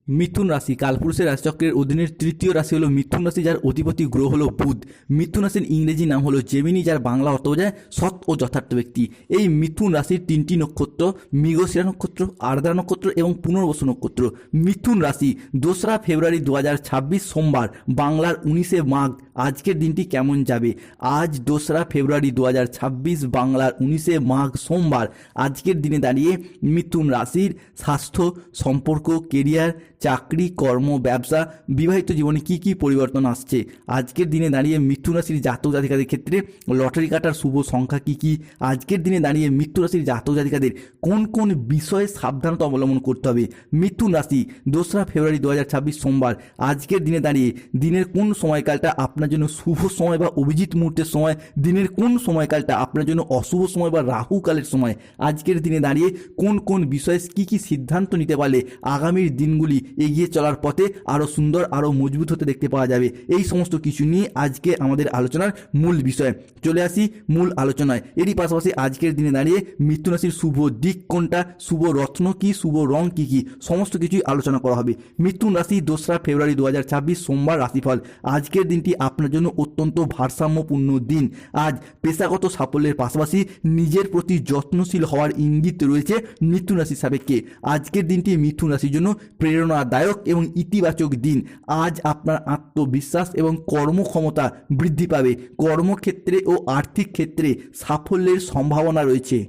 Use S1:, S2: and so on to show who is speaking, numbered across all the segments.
S1: মিথুন রাশি কালপুরুষের রাশিচক্রের অধীনের তৃতীয় রাশি হলো মিথুন রাশি, যার অধিপতি গ্রহ হলো বুধ। মিথুন রাশির ইংরেজি নাম হলো জেমিনি, যার বাংলা অর্থ বোঝায় সৎ ও যথার্থ ব্যক্তি। এই মিথুন রাশির তিনটি নক্ষত্র, মৃগশিরা নক্ষত্র, আর্দ্রা নক্ষত্র এবং পুনর্বসু নক্ষত্র। মিথুন রাশি 2রা ফেব্রুয়ারি 2026 সোমবার, বাংলার 19শে মাঘ। আজকের দিনটি কেমন যাবে? আজ 2রা ফেব্রুয়ারি 2026, বাংলার 19শে মাঘ সোমবার। আজকের দিনে দাঁড়িয়ে মিথুন রাশির স্বাস্থ্য, সম্পর্ক, কেরিয়ার, চাকরি, কর্ম, ব্যবসা, বিবাহিত জীবনে কি কি পরিবর্তন আসছে? আজকের দিনে দাঁড়িয়ে মিথুন রাশির জাতক জাতিকাদের ক্ষেত্রে লটারি কাটার শুভ সংখ্যা কি কি? আজকের দিনে দাঁড়িয়ে মিথুন রাশির জাতক জাতিকাদের কোন কোন বিষয়ে সাবধানতা অবলম্বন করতে হবে? মিথুন রাশি 2রা ফেব্রুয়ারি 2026 সোমবার। আজকের দিনে দাঁড়িয়ে দিনের কোন সময়কালটা আপনার জন্য শুভ সময় বা অভিজিৎ মুহূর্তের সময়? দিনের কোন সময়কালটা আপনার জন্য অশুভ সময় বা রাহু কালের সময়? আজকের দিনে দাঁড়িয়ে কোন কোন বিষয়ে কি কি সিদ্ধান্ত নিতে পারলে আগামীর দিনগুলি এগিয়ে চলার পথে আরও সুন্দর, আরও মজবুত হতে দেখতে পাওয়া যাবে? এই সমস্ত কিছু নিয়ে আজকে আমাদের আলোচনার মূল বিষয়। চলে আসি মূল আলোচনায়। এরই পাশাপাশি আজকের দিনে দাঁড়িয়ে মিথুন রাশির শুভ দিক কোনটা, শুভ রত্ন কি, শুভ রং কি কি, সমস্ত কিছুই আলোচনা করা হবে। মিথুন রাশি 2রা ফেব্রুয়ারি 2026 সোমবার রাশিফল। আজকের দিনটি আপনার জন্য অত্যন্ত ভারসাম্যপূর্ণ দিন। আজ পেশাগত সাফল্যের পাশাপাশি নিজের প্রতি যত্নশীল হওয়ার ইঙ্গিত রয়েছে মিথুন রাশির সাপেক্ষে। আজকের দিনটি মিথুন রাশির জন্য প্রেরণাদায়ক এবং ইতিবাচক দিন। আজ আপনার আত্মবিশ্বাস এবং কর্মক্ষমতা বৃদ্ধি পাবে। কর্মক্ষেত্রে ও আর্থিক ক্ষেত্রে সাফল্যের সম্ভাবনা রয়েছে।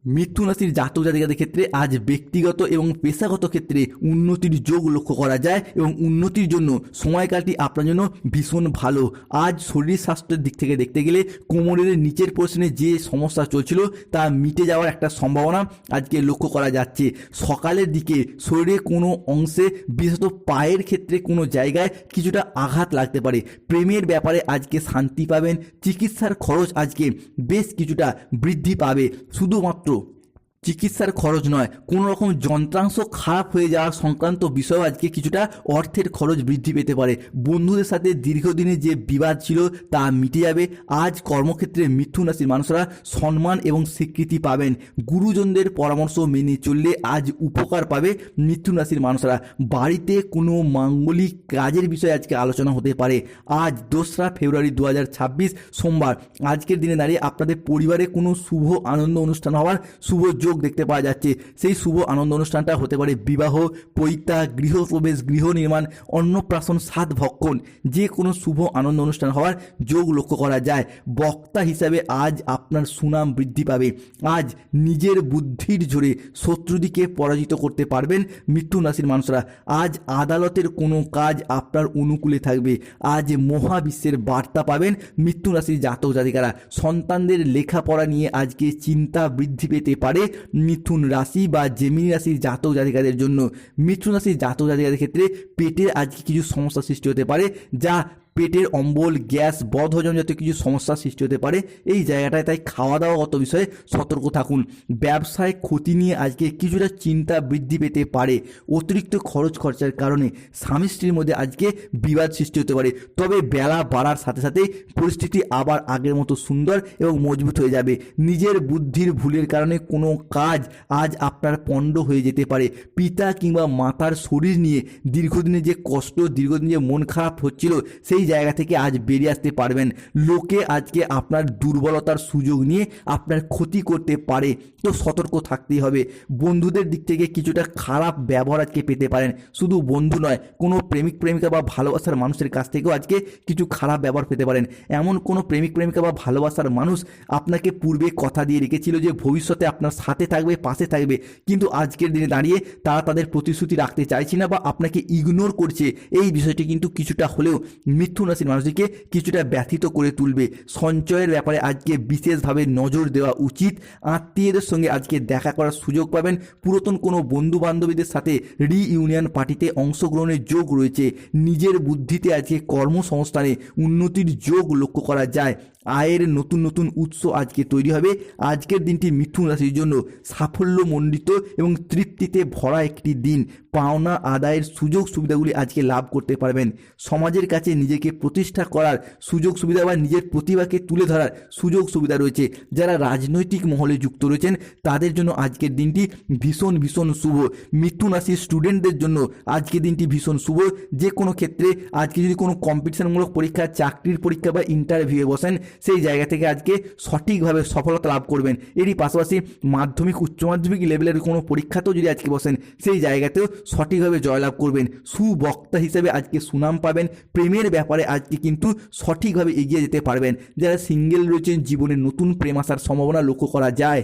S1: মিথুন রাশির জাতক জাতিকাদের ক্ষেত্রে আজ ব্যক্তিগত এবং পেশাগত ক্ষেত্রে উন্নতির যোগ লক্ষ্য করা যায় এবং উন্নতির জন্য সময়কালটি আপনার জন্য ভীষণ ভালো। আজ শরীর স্বাস্থ্যের দিক থেকে দেখতে গেলে কোমরের নিচের পোর্শনে যে সমস্যা চলছিল তা মিটে যাওয়ার একটা সম্ভাবনা আজকে লক্ষ্য করা যাচ্ছে। সকালের দিকে শরীরের কোনো অংশে, বিশেষত পায়ের ক্ষেত্রে কোনো জায়গায় কিছুটা আঘাত লাগতে পারে। প্রেমের ব্যাপারে আজকে শান্তি পাবেন। চিকিৎসার খরচ আজকে বেশ কিছুটা বৃদ্ধি পাবে। শুধুমাত্র চিকিৎসার খরচ নয়, কোনো রকম যন্ত্রাংশ খারাপ হয়ে যাওয়ার সংক্রান্ত বিষয় আজকে কিছুটা অর্থের খরচ বৃদ্ধি পেতে পারে। বন্ধুদের সাথে দীর্ঘদিনের যে বিবাদ ছিল তা মিটে যাবে। আজ কর্মক্ষেত্রে মিথুন রাশির মানুষরা সম্মান এবং স্বীকৃতি পাবেন। গুরুজনদের পরামর্শ মেনে চললে আজ উপকার পাবে মিথুন রাশির মানুষরা। বাড়িতে কোনো মাঙ্গলিক কাজের বিষয়ে আজকে আলোচনা হতে পারে। আজ 2রা ফেব্রুয়ারি 2026 সোমবার। আজকের দিনে দাঁড়িয়ে আপনাদের পরিবারে কোনো শুভ আনন্দ অনুষ্ঠান হওয়ার শুভ যোগ দেখতে পাওয়া যাচ্ছে। সেই শুভ আনন্দ অনুষ্ঠানটা হতে পারে বিবাহ, পৈত্রা, গৃহপ্রবেশ, গৃহ নির্মাণ, অন্নপ্রাশন, সাধ ভক্ষণ, যে কোনো শুভ আনন্দ অনুষ্ঠান হওয়ার যোগ লক্ষ্য করা যায়। বক্তা হিসাবে আজ আপনার সুনাম বৃদ্ধি পাবে। আজ নিজের বুদ্ধির জোরে শত্রুদিকে পরাজিত করতে পারবেন মিথুন রাশির মানুষরা। আজ আদালতের কোনো কাজ আপনার অনুকূলে থাকবে। আজ মহাবিশ্বের বার্তা পাবেন মিথুন রাশির জাতক জাতিকারা। সন্তানদের লেখাপড়া নিয়ে আজকে চিন্তা বৃদ্ধি পেতে পারে মিথুন রাশি বা জেমিনি রাশির জাতক জাতিকাদের জন্য। মিথুন রাশির জাতক জাতিকাদের ক্ষেত্রে পেটের আজকে কিছু সমস্যা সৃষ্টি হতে পারে, যা পেটের অম্বল, গ্যাস, বদহজম জাতীয় কিছু সমস্যার সৃষ্টি হতে পারে এই জায়গাটায়। তাই খাওয়া দাওয়াগত বিষয়ে সতর্ক থাকুন। ব্যবসায় ক্ষতি নিয়ে আজকে কিছুটা চিন্তা বৃদ্ধি পেতে পারে। অতিরিক্ত খরচার কারণে স্বামী স্ত্রীর মধ্যে আজকে বিবাদ সৃষ্টি হতে পারে। তবে বেলা বাড়ার সাথে সাথে পরিস্থিতি আবার আগের মতো সুন্দর এবং মজবুত হয়ে যাবে। নিজের বুদ্ধির ভুলের কারণে কোনো কাজ আজ আপনার পণ্ড হয়ে যেতে পারে। পিতা কিংবা মাতার শরীর নিয়ে দীর্ঘদিনের যে কষ্ট, দীর্ঘদিন যে মন খারাপ হচ্ছিল, সেই জায়গা থেকে আজ বেরিয়ে আসতে পারবেন। লোকে আজকে আপনার দুর্বলতার সুযোগ নিয়ে আপনার ক্ষতি করতে পারে, তো সতর্ক থাকতেই হবে। বন্ধুদের দিক থেকে কিছুটা খারাপ ব্যবহার আজকে পেতে পারেন। শুধু বন্ধু নয়, কোনো প্রেমিক প্রেমিকা বা ভালোবাসার মানুষের কাছ থেকেও আজকে কিছু খারাপ ব্যবহার পেতে পারেন। এমন কোনো প্রেমিক প্রেমিকা বা ভালোবাসার মানুষ আপনাকে পূর্বে কথা দিয়ে রেখেছিল যে ভবিষ্যতে আপনার সাথে থাকবে, পাশে থাকবে, কিন্তু আজকের দিনে দাঁড়িয়ে তারা তাদের প্রতিশ্রুতি রাখতে চাইছে না বা আপনাকে ইগনোর করছে। এই বিষয়টি কিন্তু কিছুটা হলেও মিথুন রাশির মানুষটিকে কিছুটা ব্যথিত করে তুলবে। সঞ্চয়ের ব্যাপারে আজকে বিশেষভাবে নজর দেওয়া উচিত। আত্মীয়দের সঙ্গে আজকে দেখা করার সুযোগ পাবেন। পুরাতন কোনো বন্ধু বান্ধবীদের সাথে রিইউনিয়ন পার্টিতে অংশগ্রহণের যোগ রয়েছে। নিজের বুদ্ধিতে আজকে কর্মসংস্থানে উন্নতির যোগ লক্ষ্য করা যায়। আয়ের নতুন নতুন উৎস আজকে তৈরি হবে। আজকের দিনটি মিথুন রাশির জন্য সাফল্যমণ্ডিত এবং তৃপ্তিতে ভরা একটি দিন। পাওনা আদায়ের সুযোগ সুবিধাগুলি আজকে লাভ করতে পারবেন। সমাজের কাছে নিজেকে নিজেকে প্রতিষ্ঠা করার সুযোগ সুবিধা বা নিজের প্রতিভাকে তুলে ধরার সুযোগ সুবিধা রয়েছে। যারা রাজনৈতিক মহলে যুক্ত রয়েছেন তাদের জন্য আজকের দিনটি ভীষণ ভীষণ শুভ। মিথুন রাশির স্টুডেন্টদের জন্য আজকের দিনটি ভীষণ শুভ। যে কোনো ক্ষেত্রে আজকে যদি কোনো কম্পিটিশনমূলক পরীক্ষা, চাকরির পরীক্ষা বা ইন্টারভিউয়ে বসেন, সেই জায়গা থেকে আজকে সঠিকভাবে সফলতা লাভ করবেন। এরই পাশাপাশি মাধ্যমিক, উচ্চ মাধ্যমিক লেভেলের কোনো পরীক্ষাতেও যদি আজকে বসেন, সেই জায়গাতেও সঠিকভাবে জয়লাভ করবেন। সুবক্তা হিসেবে আজকে সুনাম পাবেন। প্রেমের ব্যাপারে আজকে কিন্তু সঠিকভাবে এগিয়ে যেতে পারবেন। যারা সিঙ্গেল রয়েছেন, জীবনে নতুন প্রেম আসার সম্ভাবনা লক্ষ্য করা যায়।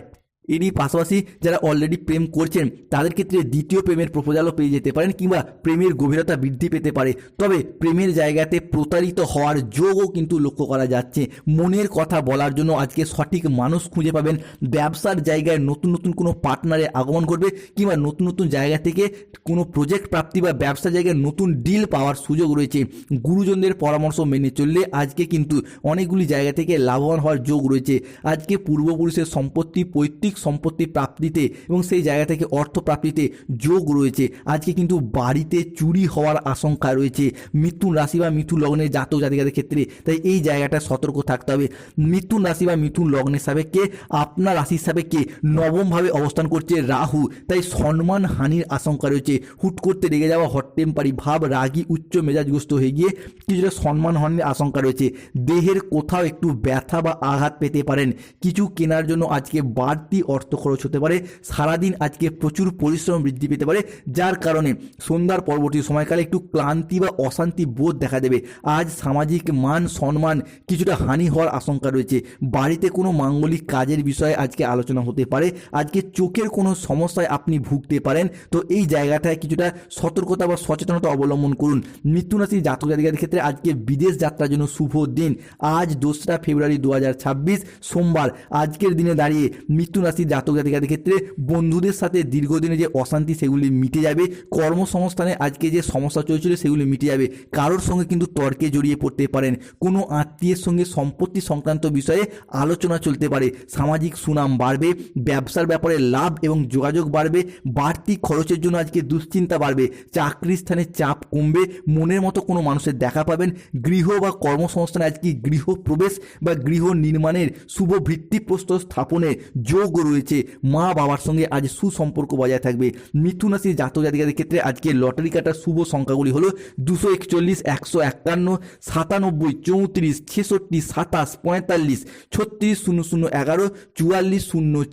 S1: এরই পাশাপাশি যারা অলরেডি প্রেম করছেন তাদের ক্ষেত্রে দ্বিতীয় প্রেমের প্রপোজালও পেয়ে যেতে পারেন, কিংবা প্রেমের গভীরতা বৃদ্ধি পেতে পারে। তবে প্রেমের জায়গাতে প্রতারিত হওয়ার যোগও কিন্তু লক্ষ্য করা যাচ্ছে। মনের কথা বলার জন্য আজকে সঠিক মানুষ খুঁজে পাবেন। ব্যবসার জায়গায় নতুন নতুন কোনো পার্টনারের আগমন করবে, কিংবা নতুন নতুন জায়গা থেকে কোনো প্রজেক্ট প্রাপ্তি বা ব্যবসা জায়গায় নতুন ডিল পাওয়ার সুযোগ রয়েছে। গুরুজনদের পরামর্শ মেনে চললে আজকে কিন্তু অনেকগুলি জায়গা থেকে লাভবান হওয়ার যোগ রয়েছে। আজকে পূর্বপুরুষের সম্পত্তি, পৈতৃক সম্পত্তি প্রাপ্তিতে এবং সেই জায়গা থেকে অর্থ প্রাপ্তিতে যোগ রয়েছে। আজকে কিন্তু বাড়িতে চুরি হওয়ার আশঙ্কা রয়েছে মিথুন রাশি বা মিথুন লগ্নের জাতক জাতিকাদের ক্ষেত্রে। তাই এই জায়গাটা সতর্ক থাকতে হবে। মিথুন রাশি বা মিথুন লগ্নের সাপেক্ষে আপনার রাশির সাপেক্ষে নবমভাবে অবস্থান করছে রাহু। তাই সম্মান হানির আশঙ্কা রয়েছে। হুট করতে রেগে যাওয়া, হট টেম্পারি ভাব, রাগী, উচ্চ মেজাজগ্রস্ত হয়ে গিয়ে কিছুটা সম্মান হানির আশঙ্কা রয়েছে। দেহের কোথাও একটু ব্যথা বা আঘাত পেতে পারেন। কিছু কেনার জন্য আজকে বাড়তি অর্থ খরচ হতে পারে। সারাদিন আজকে প্রচুর পরিশ্রম বৃদ্ধি পেতে পারে, যার কারণে সন্ধ্যার পরবর্তী সময়কালে একটু ক্লান্তি বা অশান্তি বোধ দেখা দেবে। আজ সামাজিক মান সম্মান কিছুটা হানি হওয়ার আশঙ্কা রয়েছে। বাড়িতে কোনো মাঙ্গলিক কাজের বিষয়ে আজকে আলোচনা হতে পারে। আজকে চোখের কোনো সমস্যায় আপনি ভুগতে পারেন। তো এই জায়গাটায় কিছুটা সতর্কতা বা সচেতনতা অবলম্বন করুন। মিথুন রাশি জাতক জাতিকাদের ক্ষেত্রে আজকে বিদেশ যাত্রার জন্য শুভ দিন। আজ 2রা ফেব্রুয়ারি 2026 সোমবার। আজকের দিনে দাঁড়িয়ে মিথুন রাশি জাতক জাতিকাদের ক্ষেত্রে বন্ধুদের সাথে দীর্ঘদিনে যে অশান্তি সেগুলি মিটে যাবে। কর্মসংস্থানে আজকে যে সমস্যা চলছিল সেগুলি মিটে যাবে। কারোর সঙ্গে কিন্তু তর্কে জড়িয়ে পড়তে পারেন। কোনো আত্মীয়ের সঙ্গে সম্পত্তি সংক্রান্ত বিষয়ে আলোচনা চলতে পারে। সামাজিক সুনাম বাড়বে। ব্যবসার ব্যাপারে লাভ এবং যোগাযোগ বাড়বে। বাড়তি খরচের জন্য আজকে দুশ্চিন্তা বাড়বে। চাকরির স্থানে চাপ কমবে। মনের মতো কোনো মানুষের দেখা পাবেন। গৃহ বা কর্মসংস্থানে আজকে গৃহ প্রবেশ বা গৃহ নির্মাণের শুভ ভিত্তিপ্রস্তর স্থাপনের যোগ রয়েছে। মা বাবার সঙ্গে আজ সুসম্পর্ক বজায় থাকবে। মিথুন রাশির জাতক জাতিকাদের ক্ষেত্রে আজকে লটারি কাটার শুভ সংখ্যাগুলি হলো 241, 151, 97, 34, 66, 27, 45, 36, 00, 11, 44,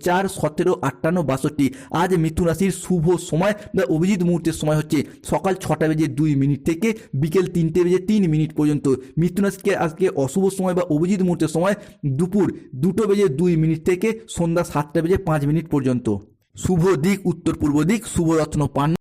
S1: 04, 17, 58, 62। আজ মিথুন রাশির শুভ সময় বা অভিজিৎ মুহূর্তের সময় হচ্ছে সকাল 6:02 থেকে বিকেল 3:03 পর্যন্ত। মিথুন রাশিকে আজকে অশুভ সময় বা অভিজিৎ মুহূর্তের সময় দুপুর 2:02 থেকে সন্ধ্যা 7:05 পর্যন্ত। শুভ দিক উত্তর পূর্ব দিক। শুভ রত্ন পান।